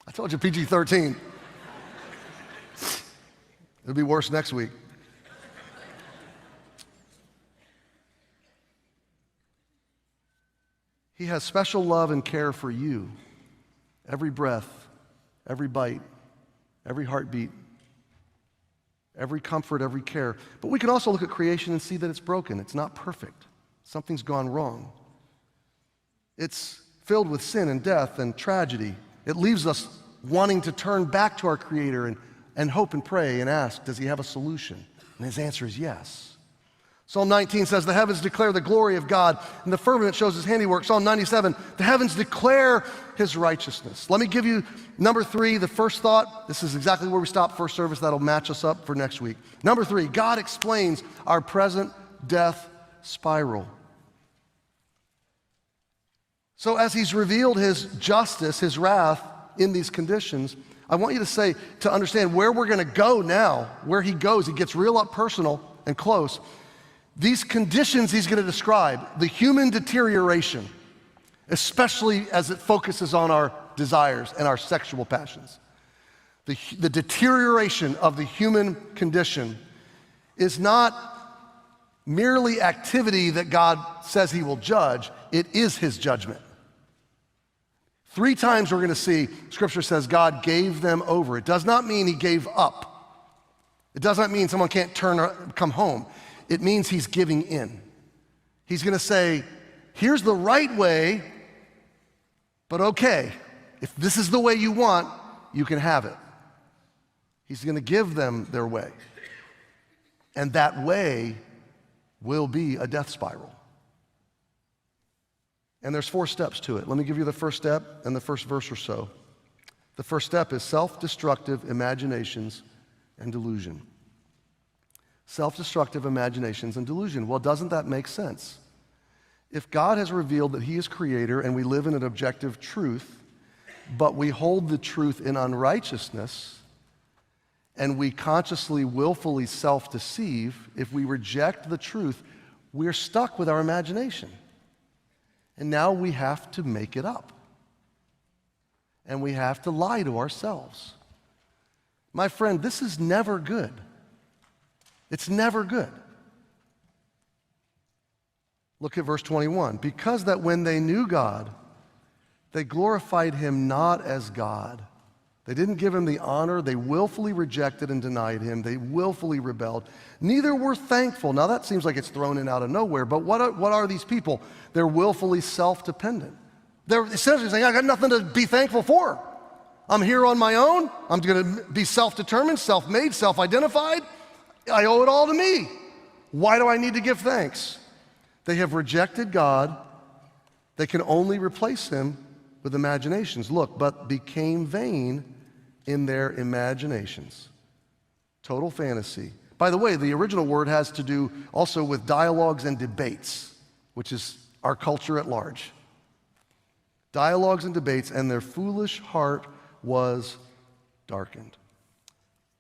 I told you PG-13. It'll be worse next week. He has special love and care for you. Every breath, every bite, every heartbeat, every comfort, every care. But we can also look at creation and see that it's broken. It's not perfect. Something's gone wrong. It's filled with sin and death and tragedy. It leaves us wanting to turn back to our Creator and hope and pray and ask, does He have a solution? And His answer is yes. Psalm 19 says, the heavens declare the glory of God, and the firmament shows His handiwork. Psalm 97, the heavens declare His righteousness. Let me give you number 3, the first thought. This is exactly where we stopped first service. That'll match us up for next week. Number 3, God explains our present death spiral. So as He's revealed His justice, His wrath in these conditions, I want you to understand where we're going to go now, where He goes. He gets real up personal and close. These conditions He's going to describe, the human deterioration, especially as it focuses on our desires and our sexual passions. The deterioration of the human condition is not merely activity that God says He will judge, it is His judgment. 3 times we're going to see, Scripture says God gave them over. It does not mean He gave up. It does not mean someone can't come home. It means He's giving in. He's going to say, here's the right way, but okay, if this is the way you want, you can have it. He's going to give them their way. And that way will be a death spiral. And there's 4 steps to it. Let me give you the first step and the first verse or so. The first step is self-destructive imaginations and delusion. Self-destructive imaginations and delusion. Well, doesn't that make sense? If God has revealed that He is Creator and we live in an objective truth, but we hold the truth in unrighteousness, and we consciously, willfully self-deceive, if we reject the truth, we're stuck with our imagination. And now we have to make it up. And we have to lie to ourselves. My friend, this is never good. It's never good. Look at verse 21. Because that when they knew God, they glorified Him not as God. They didn't give Him the honor. They willfully rejected and denied Him. They willfully rebelled. Neither were thankful. Now that seems like it's thrown in out of nowhere, but what are these people? They're willfully self-dependent. They're essentially saying, I got nothing to be thankful for. I'm here on my own. I'm going to be self-determined, self-made, self-identified. I owe it all to me. Why do I need to give thanks? They have rejected God. They can only replace Him with imaginations. Look, but became vain in their imaginations. Total fantasy. By the way, the original word has to do also with dialogues and debates, which is our culture at large. Dialogues and debates, and their foolish heart was darkened.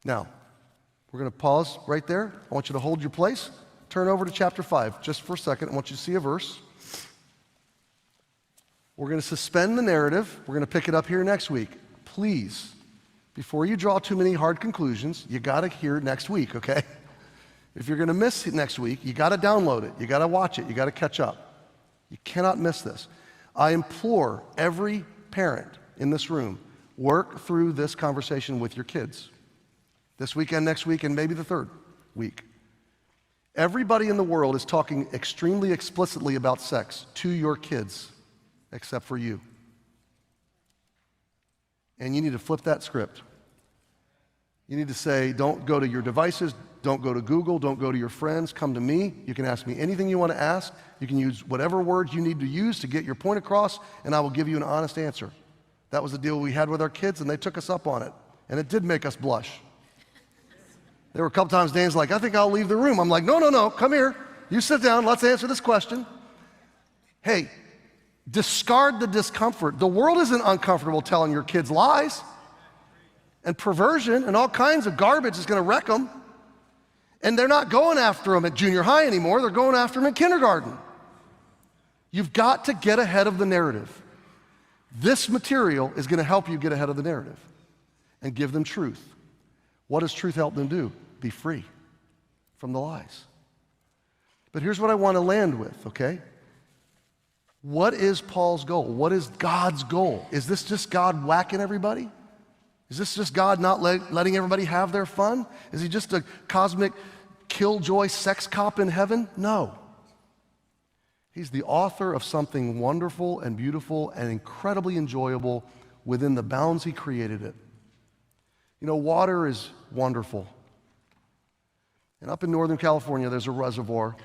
Now, we're going to pause right there. I want you to hold your place. Turn over to chapter 5 just for a second. I want you to see a verse. We're going to suspend the narrative. We're going to pick it up here next week. Please, before you draw too many hard conclusions, you got to hear next week, okay? If you're going to miss it next week, you got to download it. You got to watch it. You got to catch up. You cannot miss this. I implore every parent in this room, work through this conversation with your kids. This weekend, next week, and maybe the third week. Everybody in the world is talking extremely explicitly about sex to your kids, except for you. And you need to flip that script. You need to say, don't go to your devices, don't go to Google, don't go to your friends, come to me. You can ask me anything you want to ask. You can use whatever words you need to use to get your point across, and I will give you an honest answer. That was the deal we had with our kids, and they took us up on it. And it did make us blush. There were a couple times Dan's like, I think I'll leave the room. I'm like, no, come here. You sit down, let's answer this question. Hey, discard the discomfort. The world isn't uncomfortable telling your kids lies. And perversion and all kinds of garbage is going to wreck them. And they're not going after them at junior high anymore. They're going after them in kindergarten. You've got to get ahead of the narrative. This material is going to help you get ahead of the narrative and give them truth. What does truth help them do? Be free from the lies. But here's what I want to land with, okay? What is Paul's goal? What is God's goal? Is this just God whacking everybody? Is this just God not letting everybody have their fun? Is he just a cosmic killjoy sex cop in heaven? No. He's the author of something wonderful and beautiful and incredibly enjoyable within the bounds he created it. You know, water is wonderful. And up in Northern California, there's a reservoir.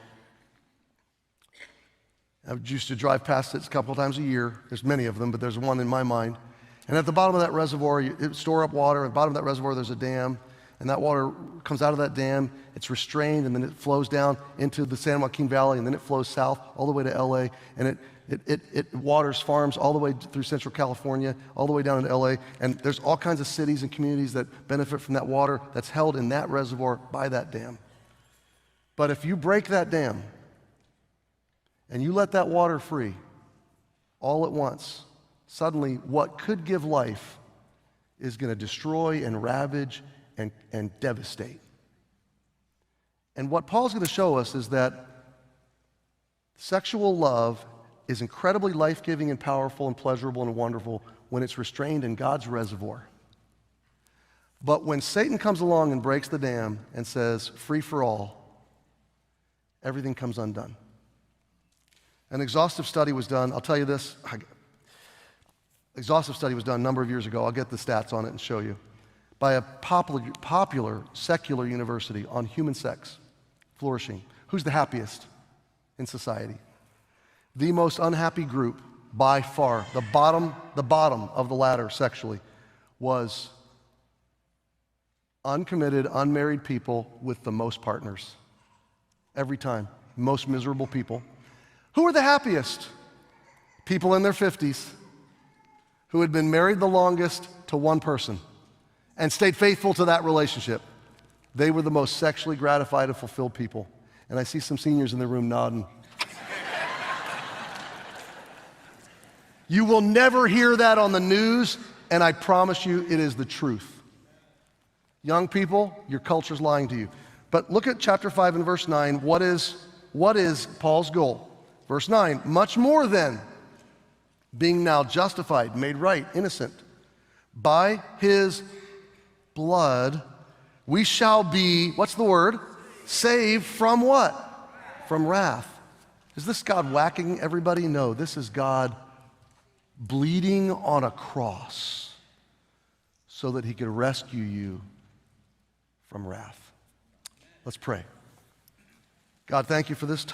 I used to drive past it a couple of times a year. There's many of them, but there's one in my mind. And at the bottom of that reservoir, it store up water. At the bottom of that reservoir, there's a dam. And that water comes out of that dam. It's restrained, and then it flows down into the San Joaquin Valley, and then it flows south all the way to L.A., and it waters farms all the way through Central California, all the way down to L.A., and there's all kinds of cities and communities that benefit from that water that's held in that reservoir by that dam. But if you break that dam and you let that water free all at once, suddenly what could give life is going to destroy and ravage and devastate. And what Paul's going to show us is that sexual love is incredibly life-giving and powerful and pleasurable and wonderful when it's restrained in God's reservoir. But when Satan comes along and breaks the dam and says, free for all, everything comes undone. An exhaustive study was done. I'll tell you this. Exhaustive study was done a number of years ago. I'll get the stats on it and show you. By a popular secular university on human sex flourishing. Who's the happiest in society? The most unhappy group by far, the bottom of the ladder sexually, was uncommitted, unmarried people with the most partners. Every time. Most miserable people. Who are the happiest? People in their 50s who had been married the longest to one person and stayed faithful to that relationship. They were the most sexually gratified and fulfilled people. And I see some seniors in the room nodding. You will never hear that on the news, and I promise you it is the truth. Young people, your culture's lying to you. But look at chapter 5 and verse 9. What is Paul's goal? Verse 9, much more than being now justified, made right, innocent, by his blood, we shall be, what's the word? Saved from what? From wrath. Is this God whacking everybody? No, this is God bleeding on a cross so that he could rescue you from wrath. Let's pray. God, thank you for this time.